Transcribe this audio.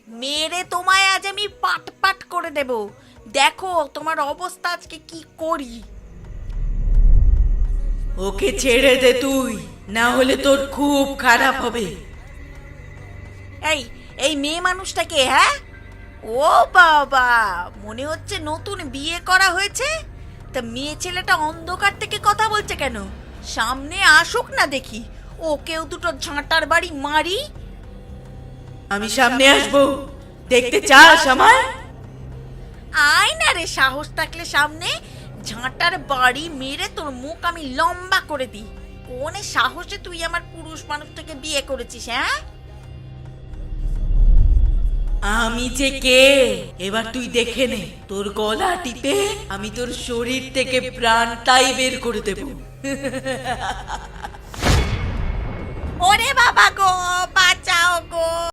মেরে তোমায় আজ আমি পাট পাট করে দেব। দেখো তোমার অবস্থা আজকে কি করি। ওকে ছেড়ে দে তুই, না হলে তোর খুব খারাপ হবে। এই এই মেয়ে মানুষটাকে, হ্যাঁ? ও বাবা, মনে হচ্ছে নতুন বিয়ে করা হয়েছে। তা মেয়ে ছেলেটা অন্ধকার থেকে কথা বলছে কেন? সামনে আসুক না দেখি, ওকেও দুটো ঝাঁটার বাড়ি মারি। আমি সামনে আসবো, দেখতে চাস আমায়? আয় না রে, সাহস থাকলে সামনে ঝাঁটার বাড়ি মেরে তোর মুখ আমি লম্বা করে দিই। কোনে সাহসে তুই আমার পুরুষ মানুষটাকে বিয়ে করেছিস, হ্যাঁ? আমি যে কে এবার তুই দেখে নে। তোর গলা টিপে আমি তোর শরীর থেকে প্রাণটাই বের করে দেব। ওরে বাবা গো, বাঁচাও গো।